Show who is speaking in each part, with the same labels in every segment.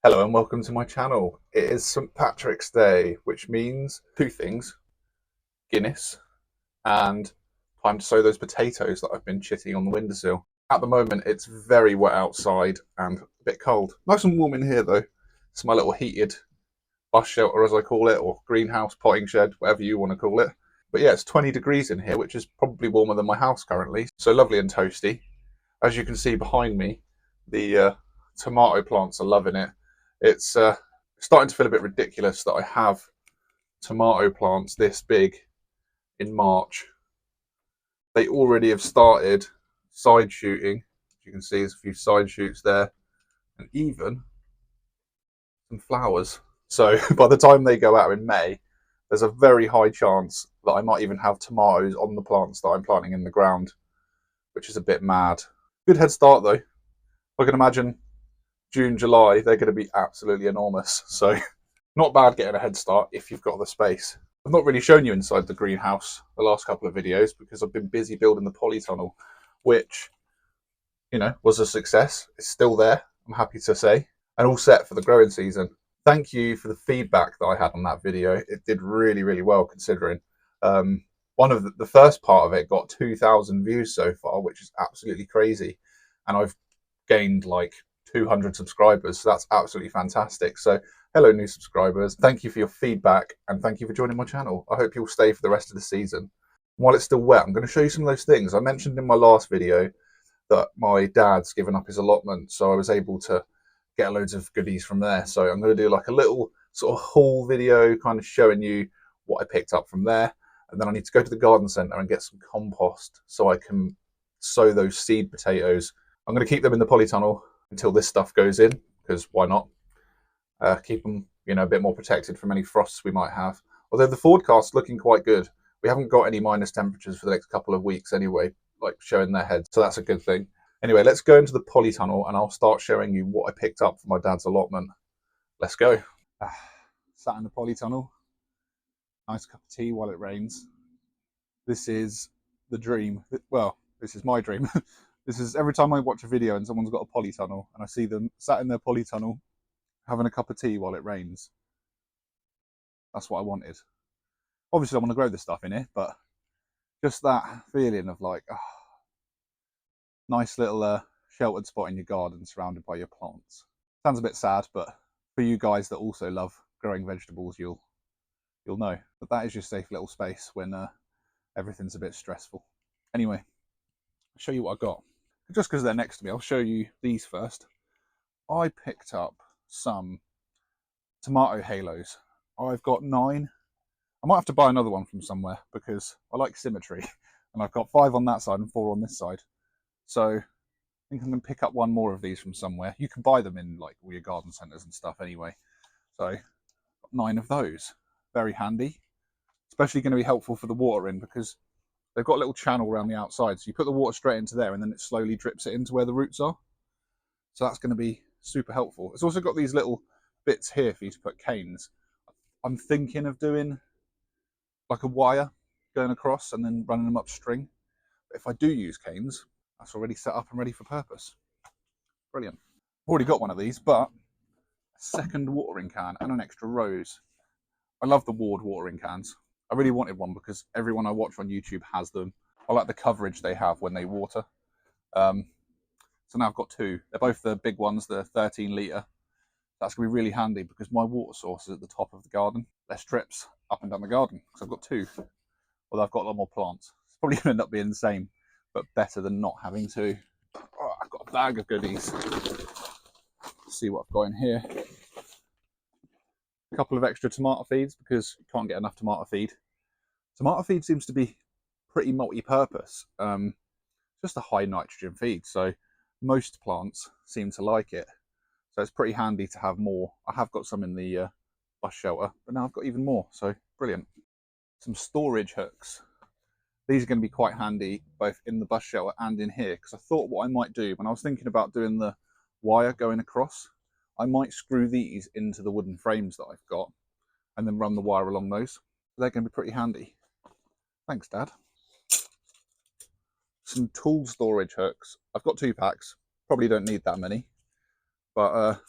Speaker 1: Hello and welcome to my channel. It is St. Patrick's Day, which means two things: Guinness and time to sow those potatoes that I've been chitting on the windowsill. At the moment, it's very wet outside and a bit cold. Nice and warm in here though. It's my little heated bus shelter, as I call it, or greenhouse, potting shed, whatever you want to call it. But yeah, it's 20 degrees in here, which is probably warmer than my house currently. So lovely and toasty. As you can see behind me, the tomato plants are loving it. It's starting to feel a bit ridiculous that I have tomato plants this big in March. They already have started side shooting. As you can see, there's a few side shoots there, and even some flowers. So by the time they go out in May, there's a very high chance that I might even have tomatoes on the plants that I'm planting in the ground, which is a bit mad. Good head start though. I can imagine June, July, they're going to be absolutely enormous. So not bad getting a head start if you've got the space. I've not really shown you inside the greenhouse the last couple of videos because I've been busy building the polytunnel, which, was a success. It's still there, I'm happy to say, and all set for the growing season. Thank you for the feedback that I had on that video. It did really, really well considering. One of the first part of it got 2,000 views so far, which is absolutely crazy. And I've gained like 200 subscribers, so that's absolutely fantastic. So hello new subscribers, thank you for your feedback and thank you for joining my channel. I hope you'll stay for the rest of the season. While it's still wet, I'm going to show you some of those things. I mentioned in my last video that my dad's given up his allotment, so I was able to get loads of goodies from there. So I'm going to do like a little sort of haul video kind of showing you what I picked up from there, and then I need to go to the garden centre and get some compost so I can sow those seed potatoes. I'm going to keep them in the polytunnel until this stuff goes in, because why not? Keep them, a bit more protected from any frosts we might have. Although the forecast's looking quite good. We haven't got any minus temperatures for the next couple of weeks anyway, like showing their heads. So that's a good thing. Anyway, let's go into the polytunnel and I'll start showing you what I picked up for my dad's allotment. Let's go. Sat in the polytunnel. Nice cup of tea while it rains. This is the dream. Well, this is my dream. This is every time I watch a video and someone's got a polytunnel and I see them sat in their polytunnel having a cup of tea while it rains. That's what I wanted. Obviously I want to grow this stuff in here, but just that feeling of like, nice little sheltered spot in your garden surrounded by your plants. Sounds a bit sad, but for you guys that also love growing vegetables, you'll know that that is your safe little space when everything's a bit stressful. Anyway, I'll show you what I got. Just because they're next to me, I'll show you these first. I picked up some tomato halos. I've got 9. I might have to buy another one from somewhere because I like symmetry. And I've got 5 on that side and 4 on this side. So I think I'm going to pick up one more of these from somewhere. You can buy them in like all your garden centres and stuff anyway. So got 9 of those. Very handy. Especially going to be helpful for the watering because they've got a little channel around the outside. So you put the water straight into there and then it slowly drips it into where the roots are. So that's going to be super helpful. It's also got these little bits here for you to put canes. I'm thinking of doing like a wire going across and then running them up string. But if I do use canes, that's already set up and ready for purpose. Brilliant. I've already got one of these, but a second watering can and an extra rose. I love the Ward watering cans. I really wanted one because everyone I watch on YouTube has them. I like the coverage they have when they water. So now I've got 2. They're both the big ones, the 13 litre. That's going to be really handy because my water source is at the top of the garden. Less trips up and down the garden because I've got 2. Although I've got a lot more plants. It's probably going to end up being the same, but better than not having to. Oh, I've got a bag of goodies. Let's see what I've got in here. A couple of extra tomato feeds because you can't get enough tomato feed. Tomato feed seems to be pretty multi-purpose. Just a high nitrogen feed, so most plants seem to like it. So it's pretty handy to have more. I have got some in the bus shelter, but now I've got even more, so brilliant. Some storage hooks. These are going to be quite handy both in the bus shelter and in here, because I thought what I might do when I was thinking about doing the wire going across, I might screw these into the wooden frames that I've got and then run the wire along those. They're going to be pretty handy. Thanks, Dad. Some tool storage hooks. I've got 2 packs. Probably don't need that many, but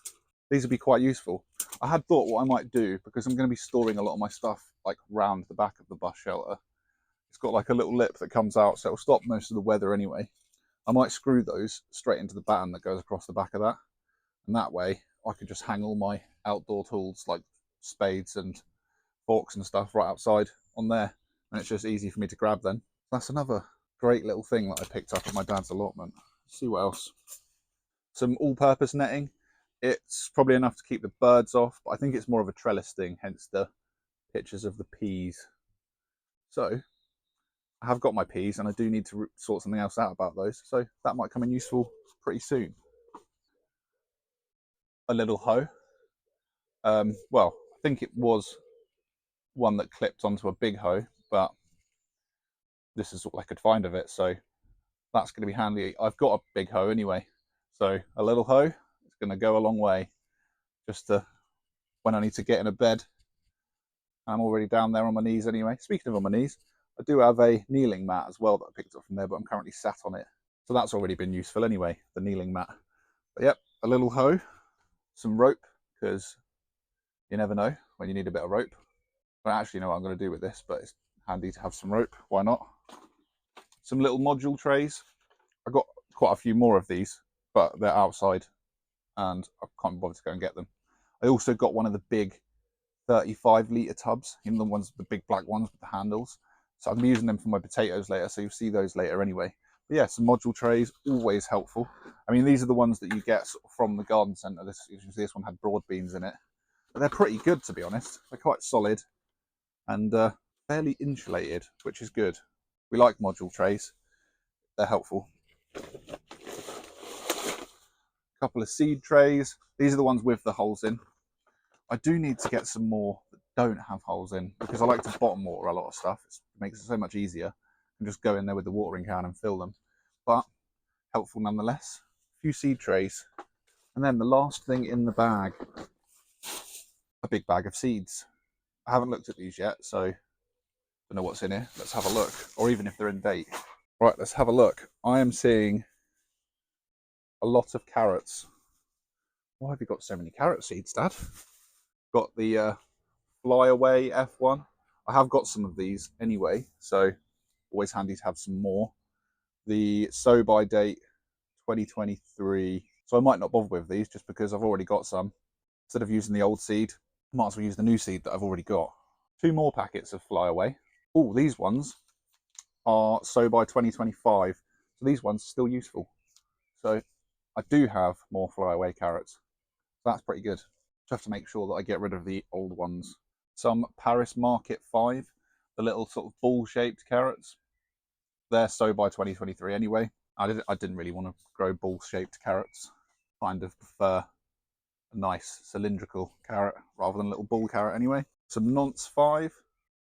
Speaker 1: these would be quite useful. I had thought what I might do, because I'm going to be storing a lot of my stuff like round the back of the bus shelter. It's got like a little lip that comes out, so it'll stop most of the weather anyway. I might screw those straight into the batten that goes across the back of that, and that way I could just hang all my outdoor tools like spades and forks and stuff right outside on there, and it's just easy for me to grab then. That's another great little thing that I picked up at my dad's allotment. Let's see what else. Some all-purpose netting. It's probably enough to keep the birds off, but I think it's more of a trellis thing, hence the pictures of the peas. So I have got my peas, and I do need to sort something else out about those, so that might come in useful pretty soon. A little hoe. Well, I think it was one that clipped onto a big hoe, but this is all I could find of it, so that's going to be handy. I've got a big hoe anyway, so a little hoe is going to go a long way, just to when I need to get in a bed. I'm already down there on my knees anyway. Speaking of on my knees, I do have a kneeling mat as well that I picked up from there, but I'm currently sat on it, so that's already been useful anyway, the kneeling mat. But yep, a little hoe, some rope, because you never know when you need a bit of rope. I don't actually know what I'm going to do with this, but it's handy to have some rope. Why not? Some little module trays. I got quite a few more of these, but they're outside and I can't bother to go and get them. I also got one of the big 35-litre tubs, you know, the ones, the big black ones with the handles. So I'm using them for my potatoes later, so you'll see those later anyway. But yeah, some module trays, always helpful. I mean, these are the ones that you get sort of from the garden centre. This one had broad beans in it. But they're pretty good, to be honest. They're quite solid and fairly insulated, which is good. We like module trays. They're helpful. A couple of seed trays. These are the ones with the holes in. I do need to get some more that don't have holes in, because I like to bottom water a lot of stuff. It makes it so much easier. And just go in there with the watering can and fill them. But helpful nonetheless. A few seed trays. And then the last thing in the bag, a big bag of seeds. I haven't looked at these yet, so I don't know what's in here. Let's have a look, or even if they're in date. Right, let's have a look. I am seeing a lot of carrots. Why have you got so many carrot seeds, Dad? Got the Flyaway F1. I have got some of these anyway, so always handy to have some more. The Sow by date 2023. So I might not bother with these just because I've already got some. Instead of using the old seed, I might as well use the new seed that I've already got. 2 more packets of Flyaway. Oh, these ones are Sow by 2025. So these ones are still useful. So I do have more Flyaway carrots. So that's pretty good. Just have to make sure that I get rid of the old ones. Some Paris Market 5, the little sort of ball-shaped carrots. They're Sow by 2023 anyway. I didn't really want to grow ball-shaped carrots. Kind of prefer a nice cylindrical carrot rather than a little ball carrot anyway. Some Nonce 5.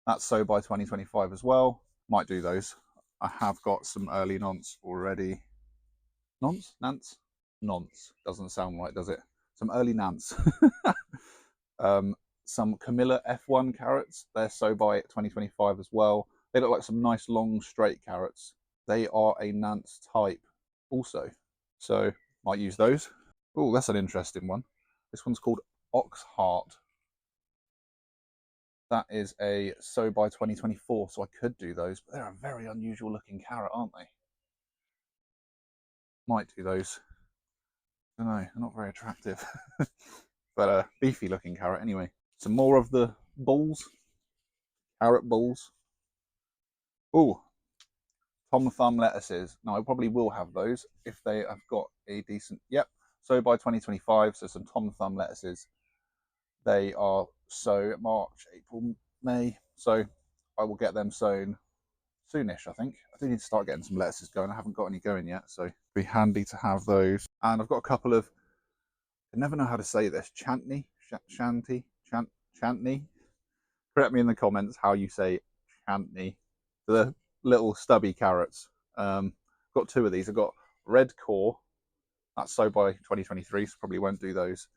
Speaker 1: That's Sow by 2025 as well. Might do those. I have got some early Nonce already. Nonce? Nance? Nonce. Doesn't sound right, does it? Some early Nance. Some Camilla F1 carrots. They're Sow by 2025 as well. They look like some nice long straight carrots. They are a Nance type also. So might use those. Oh, that's an interesting one. This one's called Oxheart. That is a Sow by 2024, so I could do those, but they're a very unusual looking carrot, aren't they? Might do those. I don't know, they're not very attractive. But a beefy looking carrot anyway. Some more of the balls. Carrot balls. Oh, Tom Thumb lettuces. Now I probably will have those if they have got a decent, yep. Sow by 2025, so some Tom Thumb lettuces. They are sow March, April, May. So I will get them sown soonish, I think. I do need to start getting some lettuces going. I haven't got any going yet, so it'd be handy to have those. And I've got a couple of, I never know how to say this, Chantney. Correct me in the comments how you say Chantney. The little stubby carrots. Got 2 of these. I've got Red Core. That's Sow by 2023, so probably won't do those.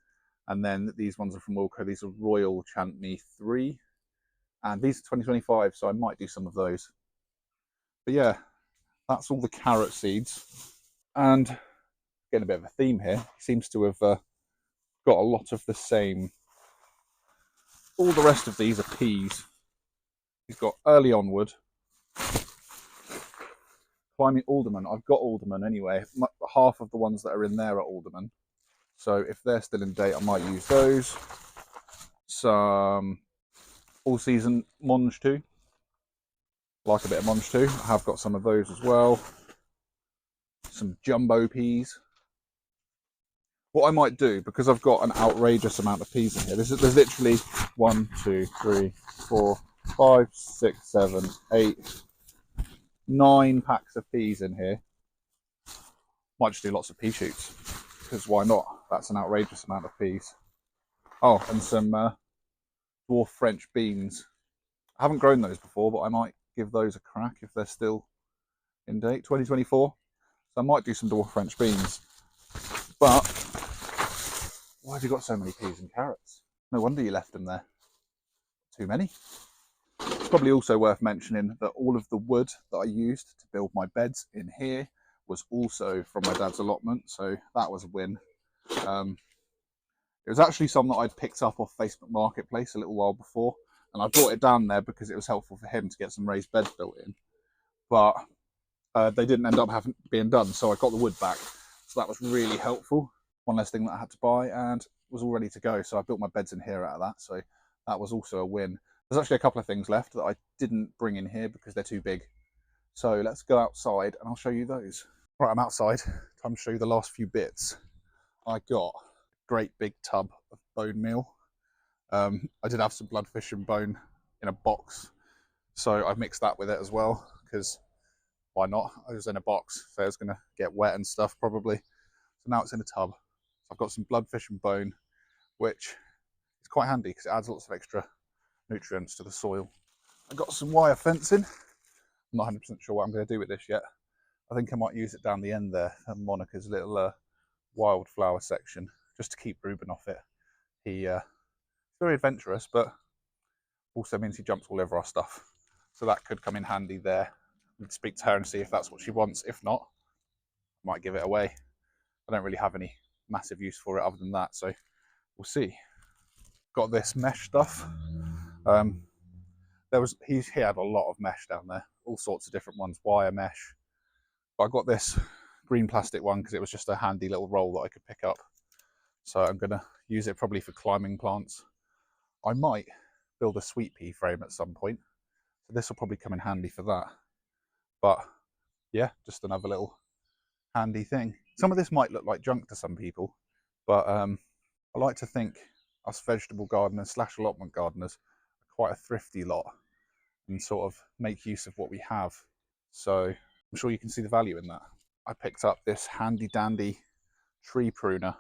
Speaker 1: And then these ones are from Wilco. These are Royal Chantney 3. And these are 2025, so I might do some of those. But yeah, that's all the carrot seeds. And getting a bit of a theme here. Seems to have got a lot of the same. All the rest of these are peas. He's got early onward, climbing alderman. I've got alderman anyway. Half of the ones that are in there are alderman. So if they're still in date, I might use those. Some all season Monge too. Like a bit of Monge too. I have got some of those as well. Some jumbo peas. What I might do, because I've got an outrageous amount of peas in here, there's literally 1, 2, 3, 4, 5, 6, 7, 8, 9 packs of peas in here. Might just do lots of pea shoots, because why not? That's an outrageous amount of peas. Oh, and some dwarf French beans. I haven't grown those before, but I might give those a crack if they're still in date. 2024. So I might do some dwarf French beans. But why have you got so many peas and carrots? No wonder you left them there. Too many. It's probably also worth mentioning that all of the wood that I used to build my beds in here was also from my dad's allotment, so that was a win. It was actually some that I'd picked up off Facebook Marketplace a little while before, and I brought it down there because it was helpful for him to get some raised beds built in. But they didn't end up being done, so I got the wood back. So that was really helpful. One less thing that I had to buy, and was all ready to go. So I built my beds in here out of that, so that was also a win. There's actually a couple of things left that I didn't bring in here because they're too big. So let's go outside and I'll show you those. Right, I'm outside. Time to show you the last few bits. I got a great big tub of bone meal. I did have some bloodfish and bone in a box, so I mixed that with it as well, because why not? I was in a box, so it's going to get wet and stuff probably. So now it's in a tub. So I've got some bloodfish and bone, which is quite handy because it adds lots of extra nutrients to the soil. I've got some wire fencing. I'm not 100% sure what I'm going to do with this yet. I think I might use it down the end there, and Monica's little wildflower section, just to keep Ruben off it. He's very adventurous, but also means he jumps all over our stuff. So that could come in handy there. I'd speak to her and see if that's what she wants. If not, I might give it away. I don't really have any massive use for it other than that, so we'll see. Got this mesh stuff. He had a lot of mesh down there, all sorts of different ones, wire mesh. But I got this green plastic one because it was just a handy little roll that I could pick up. So I'm going to use it probably for climbing plants. I might build a sweet pea frame at some point. So this will probably come in handy for that. But yeah, just another little handy thing. Some of this might look like junk to some people, but I like to think us vegetable gardeners / allotment gardeners are quite a thrifty lot and sort of make use of what we have. So I'm sure you can see the value in that. I picked up this handy dandy tree pruner.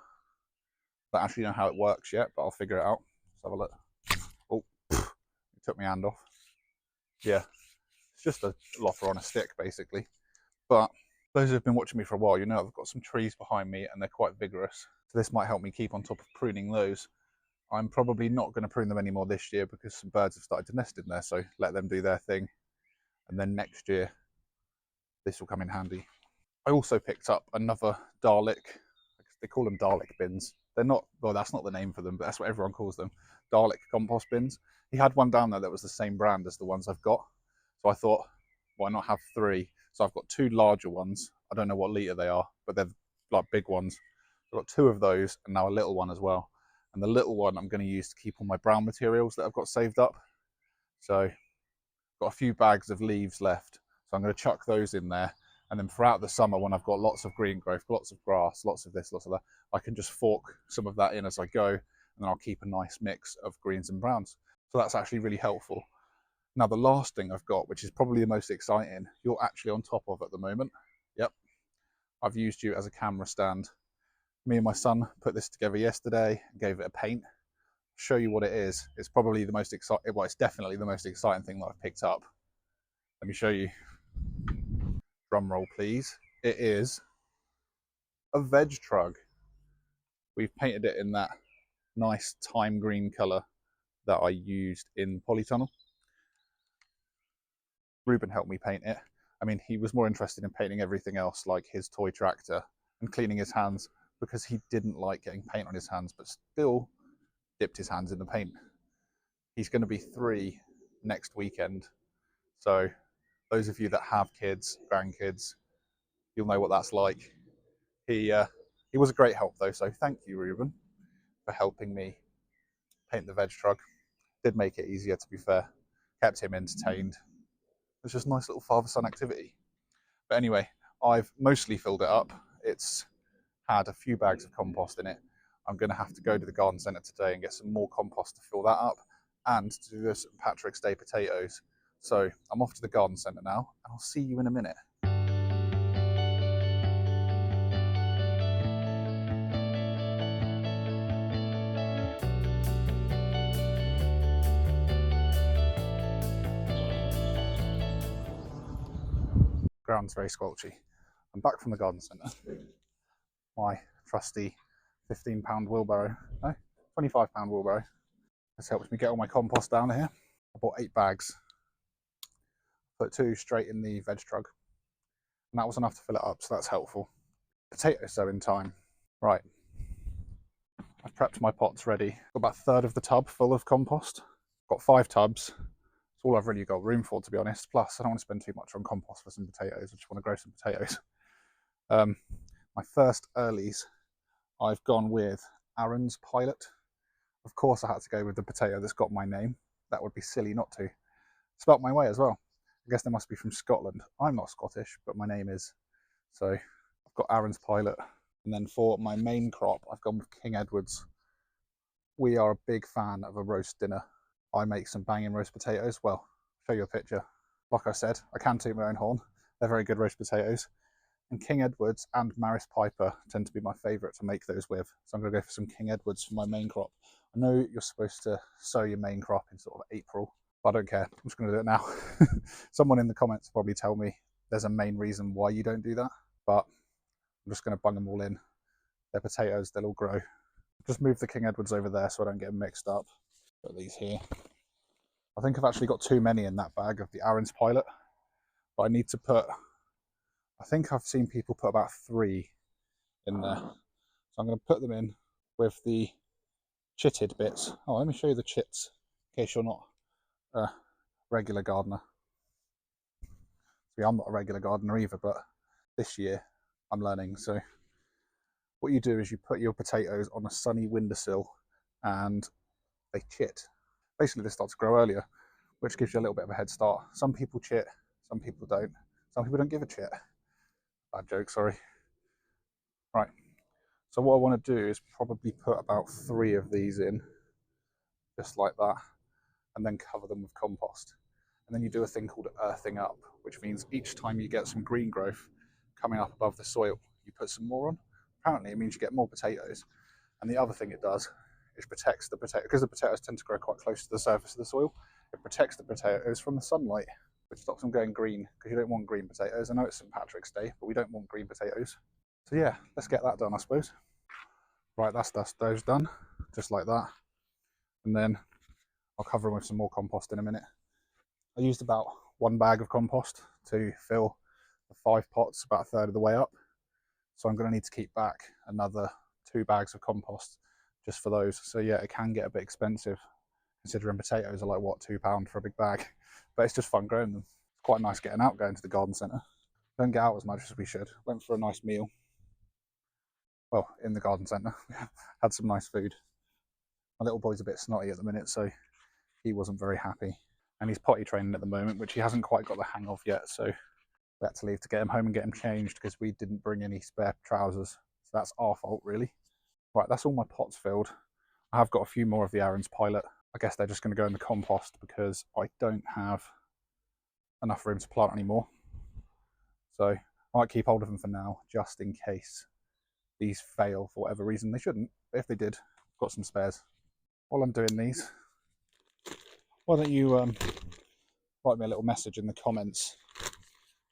Speaker 1: I don't actually know how it works yet, but I'll figure it out. Let's have a look. Oh, it took my hand off. Yeah, it's just a loffer on a stick basically. But those who have been watching me for a while, you know I've got some trees behind me and they're quite vigorous. So this might help me keep on top of pruning those. I'm probably not going to prune them anymore this year because some birds have started to nest in there, so let them do their thing. And then next year, this will come in handy. I also picked up another Dalek. They call them Dalek bins. They're not, well, that's not the name for them, but that's what everyone calls them. Dalek compost bins. He had one down there that was the same brand as the ones I've got. So I thought, why not have 3? So I've got 2 larger ones. I don't know what litre they are, but they're like big ones. I've got 2 of those and now a little one as well. And the little one I'm going to use to keep all my brown materials that I've got saved up. So I've got a few bags of leaves left. So I'm going to chuck those in there. And then throughout the summer, when I've got lots of green growth, lots of grass, lots of this, lots of that, I can just fork some of that in as I go. And then I'll keep a nice mix of greens and browns. So that's actually really helpful. Now, the last thing I've got, which is probably the most exciting, you're actually on top of at the moment. Yep. I've used you as a camera stand. Me and my son put this together yesterday and gave it a paint. Show you what it is. It's probably the most exciting, well, it's definitely the most exciting thing that I've picked up. Let me show you. Drum roll, please. It is a veg trug. We've painted it in that nice thyme green colour that I used in Polytunnel. Ruben helped me paint it. I mean, he was more interested in painting everything else, like his toy tractor and cleaning his hands. because he didn't like getting paint on his hands, but still dipped his hands in the paint. He's going to be 3 next weekend. So those of you that have kids, grandkids, you'll know what that's like. He was a great help though, so thank you, Ruben, for helping me paint the veg truck. Did make it easier, to be fair. Kept him entertained. It was just a nice little father-son activity. But anyway, I've mostly filled it up. It's had a few bags of compost in it. I'm going to have to go to the garden centre today and get some more compost to fill that up and to do this Patrick's Day potatoes. So I'm off to the garden centre now, and I'll see you in a minute. Ground's very squelchy. I'm back from the garden centre. My trusty £15 wheelbarrow, no, £25 wheelbarrow. This helps me get all my compost down here. I bought 8 bags, put 2 straight in the veg truck, and that was enough to fill it up, so that's helpful. Potato sowing time. Right, I've prepped my pots ready. Got about a third of the tub full of compost. Got 5 tubs. It's all I've really got room for, to be honest. Plus, I don't want to spend too much on compost for some potatoes. I just want to grow some potatoes. My first earlies, I've gone with Arrans Pilot. Of course, I had to go with the potato that's got my name. That would be silly not to. Spelt my way as well. I guess they must be from Scotland. I'm not Scottish, but my name is. So I've got Arrans Pilot. And then for my main crop, I've gone with King Edward's. We are a big fan of a roast dinner. I make some banging roast potatoes. Well, I'll show you a picture. Like I said, I can toot my own horn. They're very good roast potatoes. And King Edward's and Maris Piper tend to be my favourite to make those with. So I'm going to go for some King Edward's for my main crop. I know you're supposed to sow your main crop in sort of April, but I don't care. I'm just going to do it now. Someone in the comments will probably tell me there's a main reason why you don't do that, but I'm just going to bung them all in. They're potatoes, they'll all grow. Just move the King Edward's over there so I don't get them mixed up. Put these here. I think I've actually got too many in that bag of the Arrans Pilot, but I need to put, I think I've seen people put about 3 in there. So I'm going to put them in with the chitted bits. Oh, let me show you the chits in case you're not a regular gardener. See, I'm not a regular gardener either, but this year I'm learning. So what you do is you put your potatoes on a sunny windowsill and they chit. Basically, they start to grow earlier, which gives you a little bit of a head start. Some people chit, some people don't. Some people don't give a chit. Bad joke, sorry. Right, so what I want to do is probably put about 3 of these in, just like that, and then cover them with compost. And then you do a thing called earthing up, which means each time you get some green growth coming up above the soil, you put some more on. Apparently, it means you get more potatoes. And the other thing it does is protects the potato, because the potatoes tend to grow quite close to the surface of the soil. It protects the potatoes from the sunlight, which stops them going green, because you don't want green potatoes. I know it's St. Patrick's Day, but we don't want green potatoes. So yeah, let's get that done, I suppose. Right, that's those done, just like that. And then I'll cover them with some more compost in a minute. I used about 1 bag of compost to fill the 5 pots, about a third of the way up. So I'm going to need to keep back another 2 bags of compost just for those. So yeah, it can get a bit expensive considering potatoes are like, what, £2 for a big bag. But it's just fun growing them. It's quite nice getting out, going to the garden centre. Don't get out as much as we should. Went for a nice meal. Well, in the garden centre. Had some nice food. My little boy's a bit snotty at the minute, so he wasn't very happy. And he's potty training at the moment, which he hasn't quite got the hang of yet. So we had to leave to get him home and get him changed because we didn't bring any spare trousers. So that's our fault, really. Right, that's all my pots filled. I have got a few more of the Arrans Pilot. I guess they're just going to go in the compost because I don't have enough room to plant anymore. So I might keep hold of them for now, just in case these fail for whatever reason. They shouldn't, but if they did, I've got some spares. While I'm doing these, why don't you write me a little message in the comments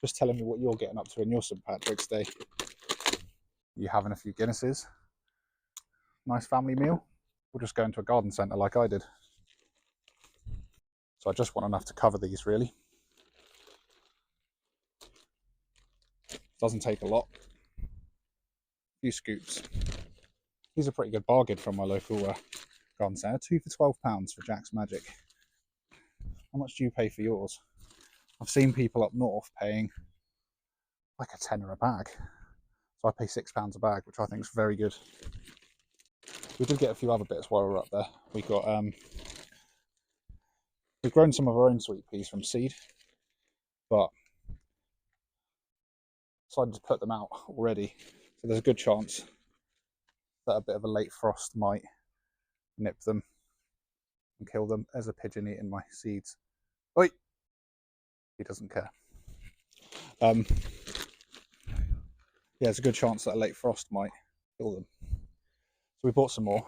Speaker 1: just telling me what you're getting up to in your St. Patrick's Day. You having a few Guinnesses? Nice family meal? Or just going to a garden centre like I did? So I just want enough to cover these, really. Doesn't take a lot. A few scoops.
Speaker 2: These are a pretty good bargain from my local garden centre. 2 for £12 for Jack's Magic. How much do you pay for yours? I've seen people up north paying like a tenner a bag. So I pay £6 a bag, which I think is very good. We did get a few other bits while we were up there. We got we've grown some of our own sweet peas from seed, but decided to put them out already. So there's a good chance that a bit of a late frost might nip them and kill them. There's a pigeon eating my seeds. Oi! He doesn't care. Yeah, there's a good chance that a late frost might kill them. So we bought some more,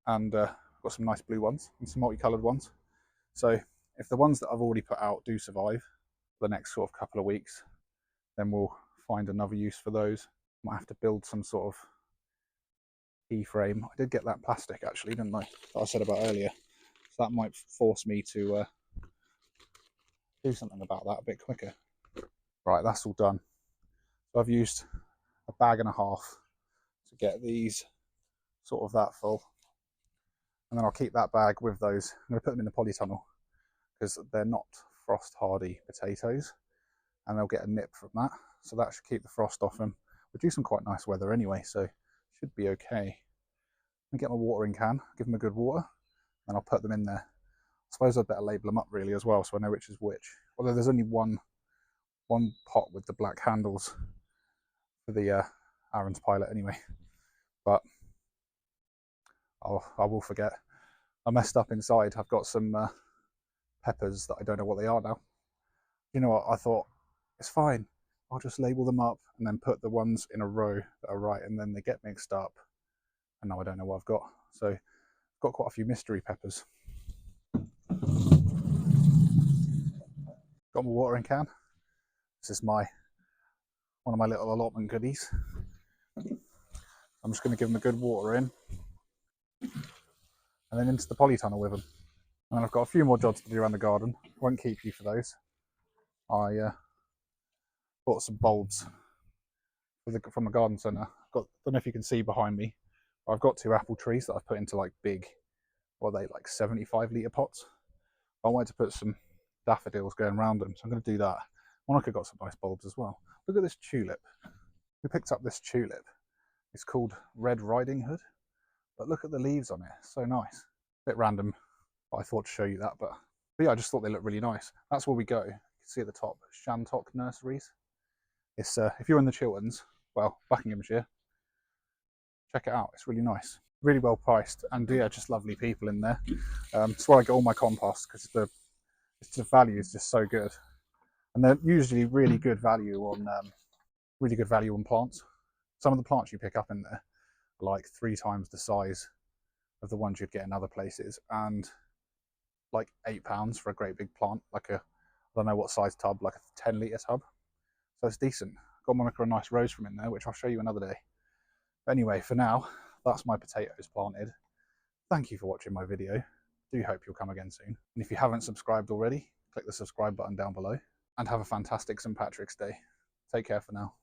Speaker 2: and got some nice blue ones and some multicoloured ones. So if the ones that I've already put out do survive for the next sort of couple of weeks, then we'll find another use for those. Might have to build some sort of key frame. I did get that plastic actually, didn't I? That I said about earlier. So that might force me to do something about that a bit quicker. Right, that's all done. So I've used a bag and a half to get these sort of that full. And then I'll keep that bag with those. I'm going to put them in the polytunnel because they're not frost hardy potatoes and they'll get a nip from that. So that should keep the frost off them. We're due some quite nice weather anyway, so should be okay. I get my watering can, give them a good water, and I'll put them in there. I suppose I'd better label them up really as well so I know which is which. Although there's only one pot with the black handles for the Arrans Pilot anyway. But I will forget. I messed up inside. I've got some peppers that I don't know what they are now. You know what, I thought, it's fine. I'll just label them up and then put the ones in a row that are right, and then they get mixed up. And now I don't know what I've got. So I've got quite a few mystery peppers. Got my watering can. This is one of my little allotment goodies. I'm just going to give them a good water in, and then into the polytunnel with them. And I've got a few more jobs to do around the garden. Won't keep you for those. I bought some bulbs from the garden centre. Don't know if you can see behind me. I've got 2 apple trees that I've put into like big, what are they, like 75-litre pots. I wanted to put some daffodils going around them, so I'm going to do that. Monica got some nice bulbs as well. Look at this tulip. We picked up this tulip. It's called Red Riding Hood, but look at the leaves on it. So nice. A bit random, but I thought to show you that. But yeah, I just thought they looked really nice. That's where we go. You can see at the top, Shantok Nurseries. It's if you're in the Chilterns, well, Buckinghamshire, check it out. It's really nice, really well priced, and yeah, just lovely people in there. It's where I get all my compost because the value is just so good, and they're usually really good value on plants. Some of the plants you pick up in there are like 3 times the size of the ones you'd get in other places, and like £8 for a great big plant, like I don't know what size tub, like a 10-litre tub. So it's decent. Got Monica a nice rose from in there, which I'll show you another day. But anyway, for now, that's my potatoes planted. Thank you for watching my video. Do hope you'll come again soon. And if you haven't subscribed already, click the subscribe button down below. And have a fantastic St. Patrick's Day. Take care for now.